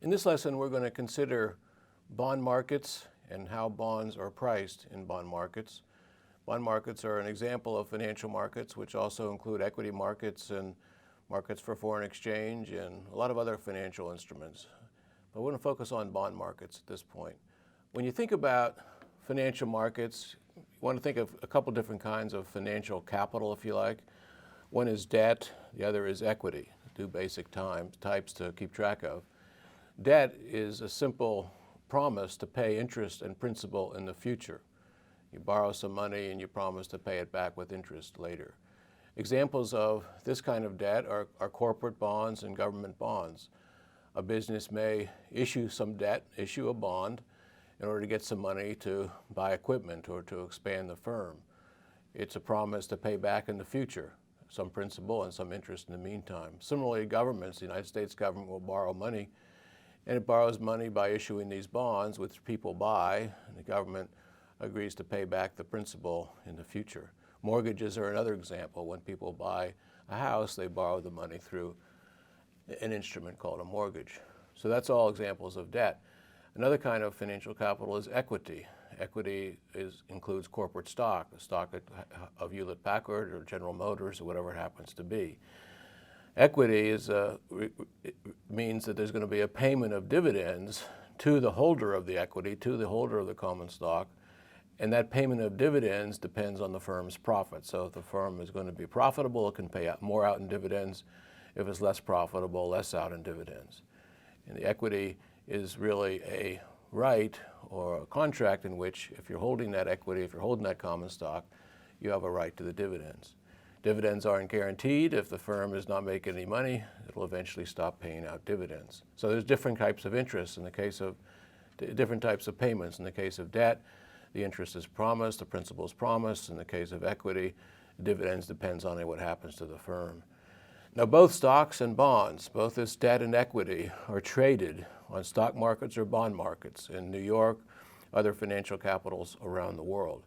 In this lesson, we're going to consider bond markets and how bonds are priced in bond markets. Bond markets are an example of financial markets, which also include equity markets and markets for foreign exchange and a lot of other financial instruments. But we're going to focus on bond markets at this point. When you think about financial markets, you want to think of a couple different kinds of financial capital, if you like. One is debt, the other is equity, two basic types to keep track of. Debt is a simple promise to pay interest and principal in the future. You borrow some money and you promise to pay it back with interest later. Examples of this kind of debt are corporate bonds and government bonds. A business may issue some debt, issue a bond, in order to get some money to buy equipment or to expand the firm. It's a promise to pay back in the future, some principal and some interest in the meantime. Similarly, governments, the United States government will borrow money, and it borrows money by issuing these bonds, which people buy, and the government agrees to pay back the principal in the future. Mortgages are another example. When people buy a house, they borrow the money through an instrument called a mortgage. So that's all examples of debt. Another kind of financial capital is equity. Equity includes corporate stock, a stock of Hewlett-Packard or General Motors or whatever it happens to be. Equity means that there's going to be a payment of dividends to the holder of the equity, to the holder of the common stock, and that payment of dividends depends on the firm's profit. So if the firm is going to be profitable, it can pay out more out in dividends. If it's less profitable, less out in dividends. And the equity is really a right or a contract in which if you're holding that equity, if you're holding that common stock, you have a right to the dividends. Dividends aren't guaranteed. If the firm is not making any money, it'll eventually stop paying out dividends. So there's different types of interest in the case of different types of payments. In the case of debt, the interest is promised, the principal is promised. In the case of equity, dividends depends on what happens to the firm. Now, both stocks and bonds, both this debt and equity, are traded on stock markets or bond markets in New York, other financial capitals around the world.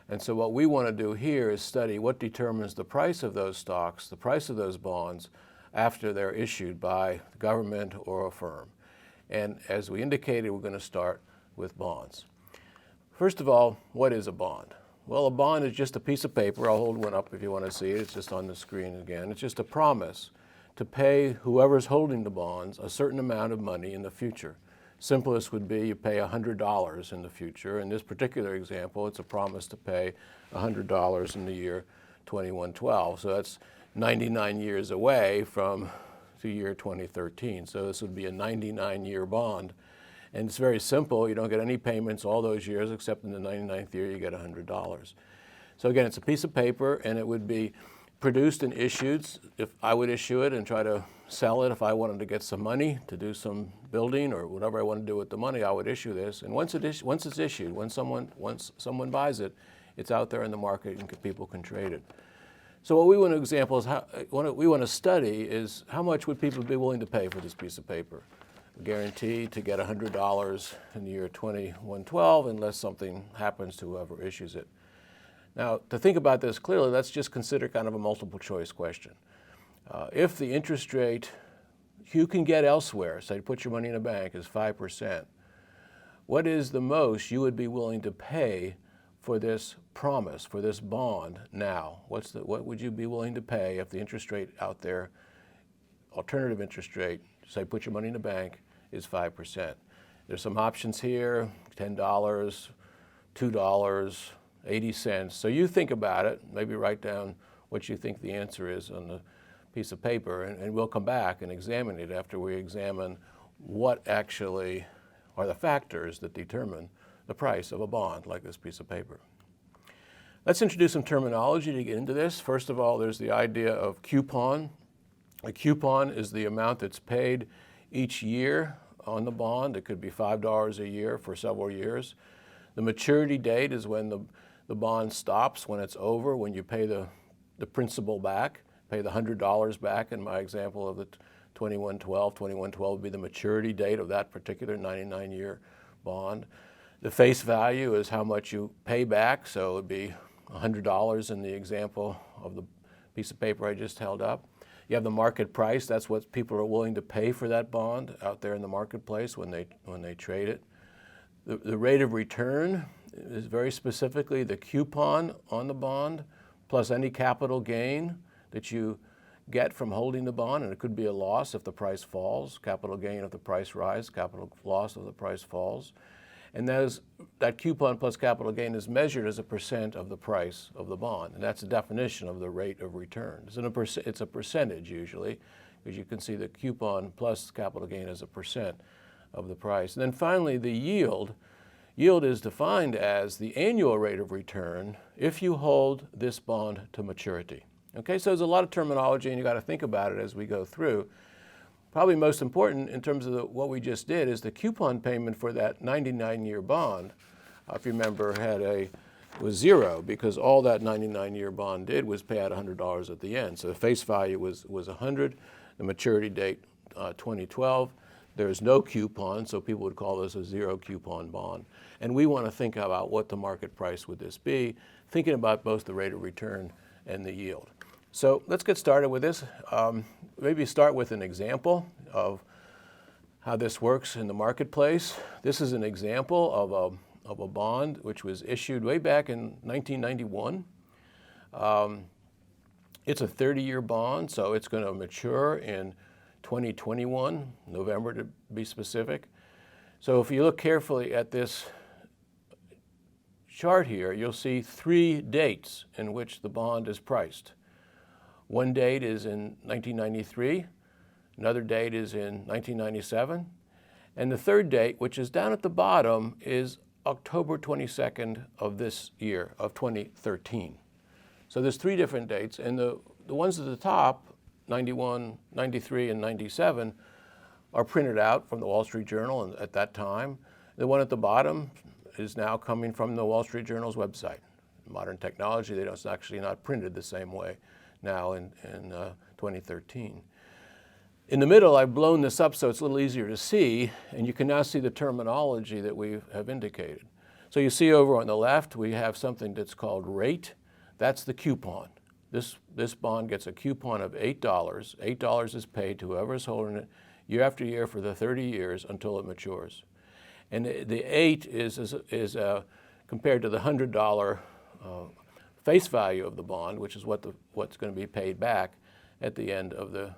And so what we want to do here is study what determines the price of those stocks, the price of those bonds, after they're issued by the government or a firm. And as we indicated, we're going to start with bonds. First of all, what is a bond? Well, a bond is just a piece of paper. I'll hold one up if you want to see it. It's just on the screen again. It's just a promise to pay whoever's holding the bonds a certain amount of money in the future. Simplest would be you pay $100 in the future. In this particular example, it's a promise to pay $100 in the year 2112. So that's 99 years away from the year 2013. So this would be a 99-year bond. And it's very simple. You don't get any payments all those years, except in the 99th year you get $100. So again, it's a piece of paper, and it would be produced and issued. If I would issue it and try to sell it, if I wanted to get some money to do some building or whatever I want to do with the money, I would issue this. And once it's issued, once someone buys it, it's out there in the market and people can trade it. So what we want to study is how much would people be willing to pay for this piece of paper? Guaranteed to get $100 in the year 2112 unless something happens to whoever issues it. Now, to think about this clearly, let's just consider kind of a multiple choice question. If the interest rate you can get elsewhere, say put your money in a bank, is 5%, what is the most you would be willing to pay for this promise, for this bond now? What would you be willing to pay if the interest rate out there, alternative interest rate, say put your money in a bank, is 5%. There's some options here, $10, $2, 80 cents. So you think about it, maybe write down what you think the answer is on the piece of paper, and we'll come back and examine it after we examine what actually are the factors that determine the price of a bond like this piece of paper. Let's introduce some terminology to get into this. First of all, there's the idea of coupon. A coupon is the amount that's paid each year on the bond. It could be $5 a year for several years. The maturity date is when the bond stops, when it's over, when you pay the principal back, pay the $100 back in my example of the 2112. 2112 would be the maturity date of that particular 99-year bond. The face value is how much you pay back, so it would be $100 in the example of the piece of paper I just held up. You have the market price. That's what people are willing to pay for that bond out there in the marketplace when they trade it. The rate of return is very specifically the coupon on the bond plus any capital gain that you get from holding the bond, and it could be a loss if the price falls, capital gain if the price rises, capital loss if the price falls. And that coupon plus capital gain is measured as a percent of the price of the bond, and that's the definition of the rate of return. It's a percentage usually, because you can see the coupon plus capital gain as a percent of the price. And then finally, the yield. Yield is defined as the annual rate of return if you hold this bond to maturity. Okay, so there's a lot of terminology, and you got to think about it as we go through. Probably most important in terms of what we just did is the coupon payment for that 99-year bond, if you remember, was zero, because all that 99-year bond did was pay out $100 at the end. So the face value was 100, the maturity date 2012. There's no coupon, so people would call this a zero coupon bond. And we want to think about what the market price would this be, thinking about both the rate of return and the yield. So let's get started with this. Maybe start with an example of how this works in the marketplace. This is an example of a bond which was issued way back in 1991. It's a 30-year bond, so it's going to mature in 2021, November to be specific. So if you look carefully at this chart here, you'll see 3 dates in which the bond is priced. One date is in 1993, another date is in 1997, and the third date, which is down at the bottom, is October 22nd of this year, of 2013. So there's 3 different dates, and the ones at the top, 91, 93, and 97, are printed out from the Wall Street Journal at that time. The one at the bottom is now coming from the Wall Street Journal's website. Modern technology, it's actually not printed the same way now in 2013. In the middle, I've blown this up so it's a little easier to see, and you can now see the terminology that we have indicated. So you see over on the left, we have something that's called rate. That's the coupon. This bond gets a coupon of $8. $8 is paid to whoever is holding it year after year for the 30 years until it matures. And the 8 is compared to the $100 face value of the bond, which is what's going to be paid back at the end of the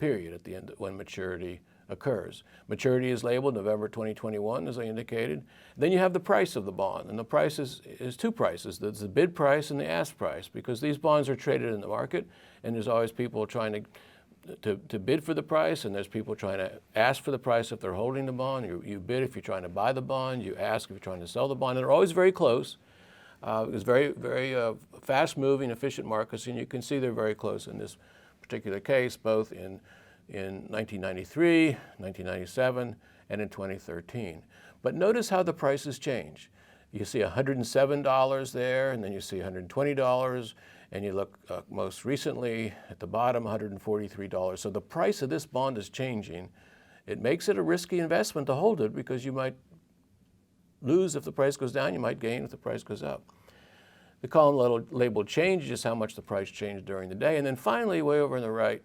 period, at the end when maturity occurs. Maturity is labeled November 2021, as I indicated. Then you have the price of the bond, and the price is 2 prices. There's the bid price and the ask price, because these bonds are traded in the market, and there's always people trying to bid for the price, and there's people trying to ask for the price if they're holding the bond. You bid if you're trying to buy the bond, you ask if you're trying to sell the bond, and they're always very close. It's very, very fast-moving, efficient markets, and you can see they're very close in this particular case, both in 1993, 1997, and in 2013. But notice how the prices change. You see $107 there, and then you see $120, and you look most recently at the bottom, $143. So the price of this bond is changing. It makes it a risky investment to hold it, because you might lose if the price goes down, you might gain if the price goes up. The column labeled change is how much the price changed during the day. And then finally, way over on the right,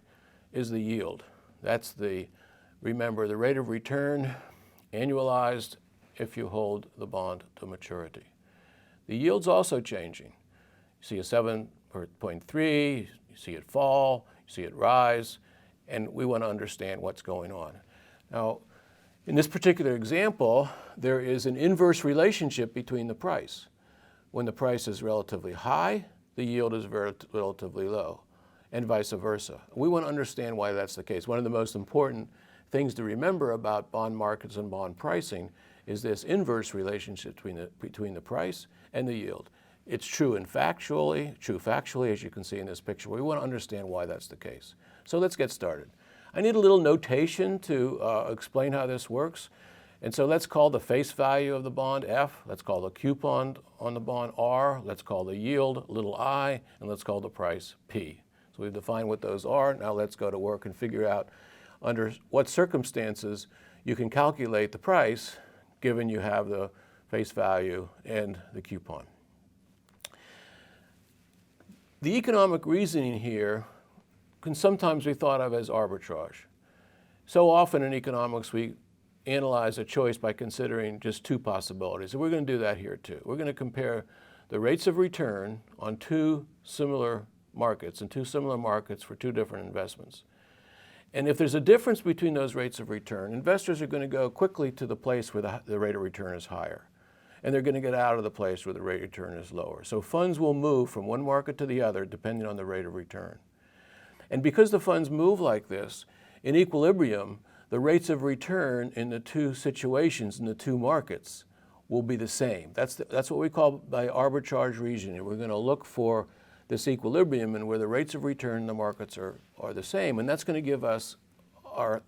is the yield. That's remember, the rate of return annualized if you hold the bond to maturity. The yield's also changing. You see a 7.3, you see it fall, you see it rise, and we want to understand what's going on. Now, in this particular example, there is an inverse relationship between the price. When the price is relatively high, the yield is relatively low, and vice versa. We want to understand why that's the case. One of the most important things to remember about bond markets and bond pricing is this inverse relationship between the price and the yield. It's true factually, as you can see in this picture. We want to understand why that's the case. So let's get started. I need a little notation to explain how this works. And so let's call the face value of the bond F. Let's call the coupon on the bond R. Let's call the yield little I. And let's call the price P. So we've defined what those are. Now let's go to work and figure out under what circumstances you can calculate the price given you have the face value and the coupon. The economic reasoning here can sometimes be thought of as arbitrage. So often in economics, we analyze a choice by considering just two possibilities. And we're going to do that here too. We're going to compare the rates of return on two similar markets and two similar markets for two different investments. And if there's a difference between those rates of return, investors are going to go quickly to the place where the rate of return is higher. And they're going to get out of the place where the rate of return is lower. So funds will move from one market to the other depending on the rate of return. And because the funds move like this, in equilibrium, the rates of return in the two situations, in the two markets, will be the same. That's what we call by arbitrage reasoning. We're going to look for this equilibrium and where the rates of return in the markets are the same. And that's going to give us our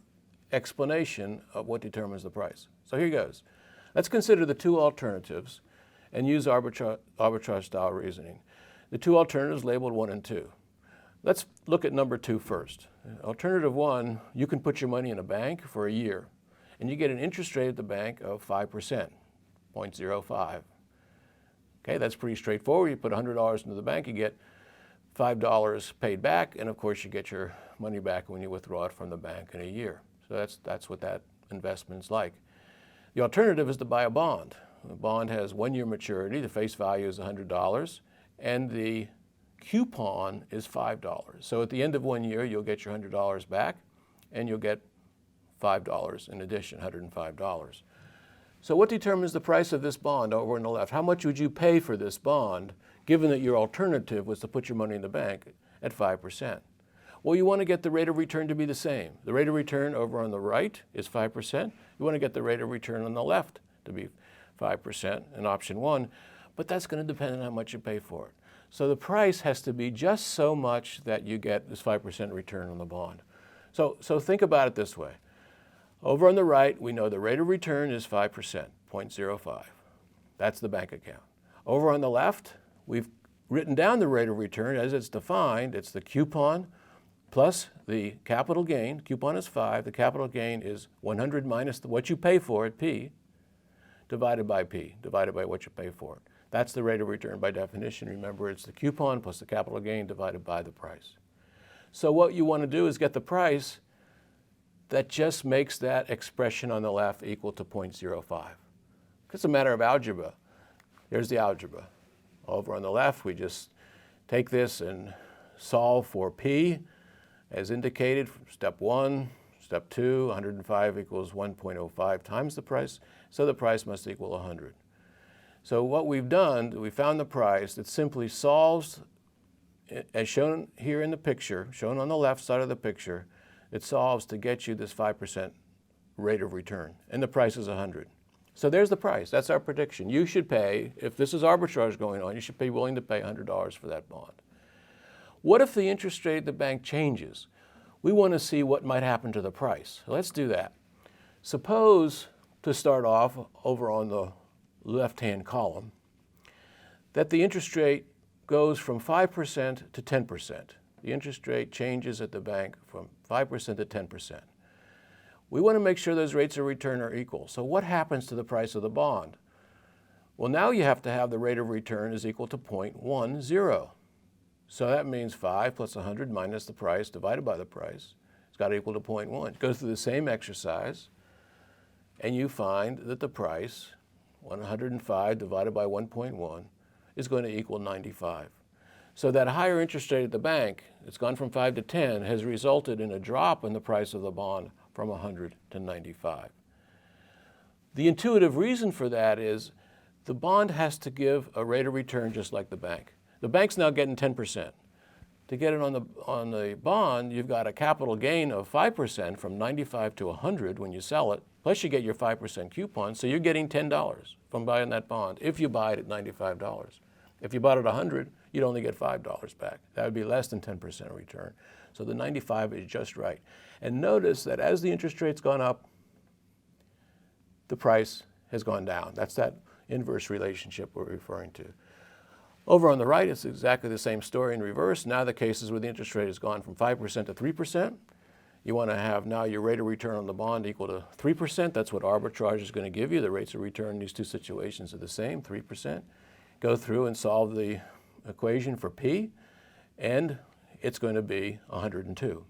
explanation of what determines the price. So here goes. Let's consider the two alternatives and use arbitrage style reasoning. The two alternatives labeled 1 and 2. Let's look at number 2 first. Alternative 1, you can put your money in a bank for a year and you get an interest rate at the bank of 5%, 0.05. Okay, that's pretty straightforward. You put $100 into the bank, you get $5 paid back, and of course you get your money back when you withdraw it from the bank in a year. So that's what that investment's like. The alternative is to buy a bond. The bond has 1-year maturity, the face value is $100, and the coupon is $5. So at the end of 1 year, you'll get your $100 back, and you'll get $5 in addition, $105. So what determines the price of this bond over on the left? How much would you pay for this bond, given that your alternative was to put your money in the bank at 5%? Well, you want to get the rate of return to be the same. The rate of return over on the right is 5%. You want to get the rate of return on the left to be 5% in option 1, but that's going to depend on how much you pay for it. So the price has to be just so much that you get this 5% return on the bond. So think about it this way. Over on the right, we know the rate of return is 5%, 0.05. That's the bank account. Over on the left, we've written down the rate of return as it's defined. It's the coupon plus the capital gain. Coupon is 5. The capital gain is 100 minus what you pay for it, P, divided by P, divided by what you pay for it. That's the rate of return by definition. Remember, it's the coupon plus the capital gain divided by the price. So what you want to do is get the price that just makes that expression on the left equal to 0.05. It's a matter of algebra. Here's the algebra. Over on the left, we just take this and solve for P as indicated from step 1, step 2, 105 equals 1.05 times the price, so the price must equal 100. So what we've done, we found the price that simply solves, as shown here in the picture, shown on the left side of the picture, it solves to get you this 5% rate of return, and the price is 100. So there's the price. That's our prediction. You should pay, if this is arbitrage going on, you should be willing to pay $100 for that bond. What if the interest rate at the bank changes? We want to see what might happen to the price. Let's do that. Suppose, to start off over on the left-hand column, that the interest rate goes from 5% to 10%. The interest rate changes at the bank from 5% to 10%. We want to make sure those rates of return are equal. So what happens to the price of the bond? Well, now you have to have the rate of return is equal to 0.10. So that means 5 plus 100 minus the price divided by the price. It's got to equal to 0.1. Go through the same exercise, and you find that the price, 105 divided by 1.1, is going to equal 95. So that higher interest rate at the bank, it's gone from 5 to 10, has resulted in a drop in the price of the bond from 100 to 95. The intuitive reason for that is the bond has to give a rate of return just like the bank. The bank's now getting 10%. To get it on the bond, you've got a capital gain of 5% from 95 to 100 when you sell it, plus you get your 5% coupon, so you're getting $10 from buying that bond if you buy it at $95. If you bought it at 100, you'd only get $5 back. That would be less than 10% return. So the 95 is just right. And notice that as the interest rate's gone up, the price has gone down. That's that inverse relationship we're referring to. Over on the right, it's exactly the same story in reverse. Now the cases where the interest rate has gone from 5% to 3%. You want to have now your rate of return on the bond equal to 3%. That's what arbitrage is going to give you. The rates of return in these two situations are the same, 3%. Go through and solve the equation for P. And it's going to be 102.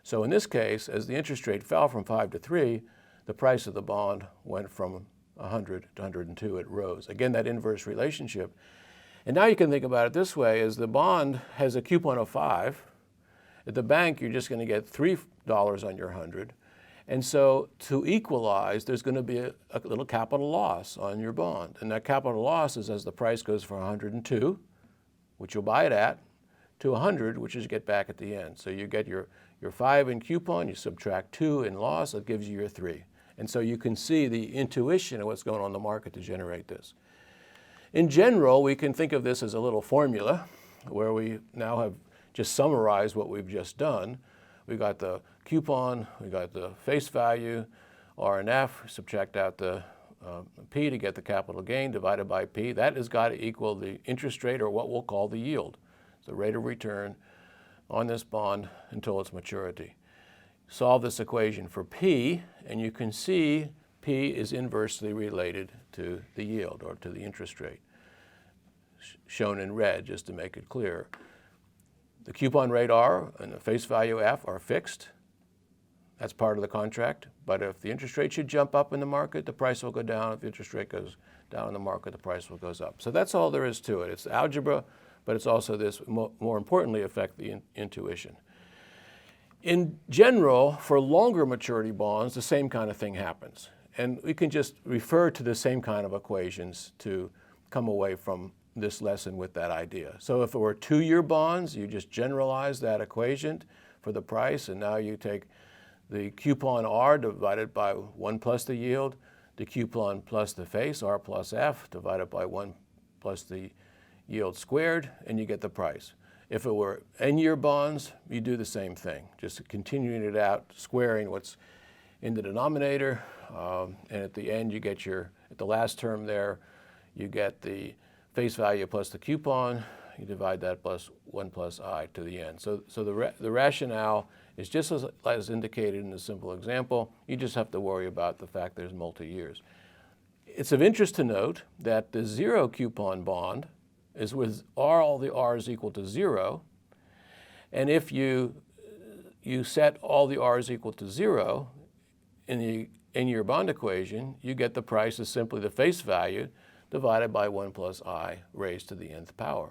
So in this case, as the interest rate fell from 5 to 3, the price of the bond went from 100 to 102. It rose. Again, that inverse relationship. And now you can think about it this way: as the bond has a coupon of 5, at the bank you're just going to get $3 on your 100. And so to equalize, there's going to be a little capital loss on your bond. And that capital loss is as the price goes from 102, which you'll buy it at, to 100, which is you get back at the end. So you get your 5 in coupon, you subtract 2 in loss, that gives you your 3. And so you can see the intuition of what's going on in the market to generate this. In general, we can think of this as a little formula where we now have just summarized what we've just done. We got the coupon, we got the face value, R and F, subtract out the P to get the capital gain, divided by P. That has got to equal the interest rate, or what we'll call the yield. It's the rate of return on this bond until its maturity. Solve this equation for P, and you can see P is inversely related to the yield, or to the interest rate, shown in red just to make it clear. The coupon rate R and the face value F are fixed. That's part of the contract. But if the interest rate should jump up in the market, the price will go down. If the interest rate goes down in the market, the price will go up. So that's all there is to it. It's algebra, but it's also this, more importantly, affect the intuition. In general, for longer maturity bonds, the same kind of thing happens. And we can just refer to the same kind of equations to come away from this lesson with that idea. So if it were 2-year bonds, you just generalize that equation for the price, and now you take the coupon R divided by 1 plus the yield, the coupon plus the face, R plus F, divided by 1 plus the yield squared, and you get the price. If it were N-year bonds, you do the same thing, just continuing it out, squaring what's in the denominator, and at the end you get at the last term there, you get the face value plus the coupon, you divide that plus 1 plus I to the end. So the rationale is just as indicated in the simple example. You just have to worry about the fact there's multi-years. It's of interest to note that the 0 coupon bond is with all the R's equal to 0, and if you set all the R's equal to 0 in your bond equation, you get the price as simply the face value divided by 1 plus I raised to the nth power.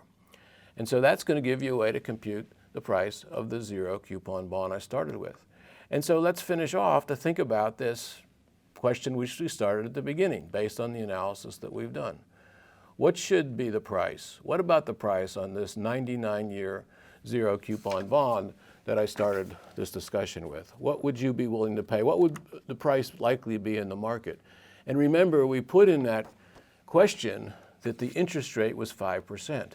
And so that's going to give you a way to compute the price of the 0 coupon bond I started with. And so let's finish off to think about this question which we started at the beginning, based on the analysis that we've done. What should be the price? What about the price on this 99-year 0 coupon bond that I started this discussion with? What would you be willing to pay? What would the price likely be in the market? And remember, we put in that question that the interest rate was 5%.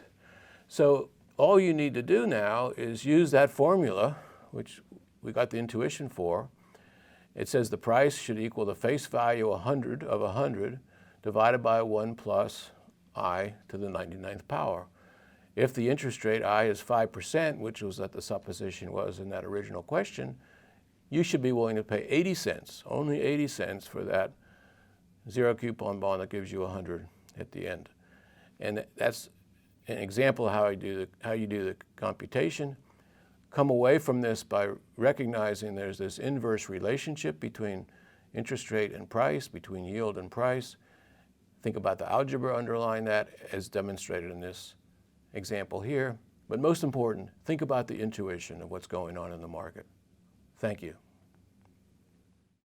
So all you need to do now is use that formula, which we got the intuition for. It says the price should equal the face value 100 of 100 divided by 1 plus I to the 99th power. If the interest rate I is 5%, which was what the supposition was in that original question, you should be willing to pay 80 cents, only 80 cents for that 0 coupon bond that gives you 100 at the end. And that's an example of how you do the computation. Come away from this by recognizing there's this inverse relationship between interest rate and price, between yield and price. Think about the algebra underlying that as demonstrated in this example here. But most important, think about the intuition of what's going on in the market. Thank you.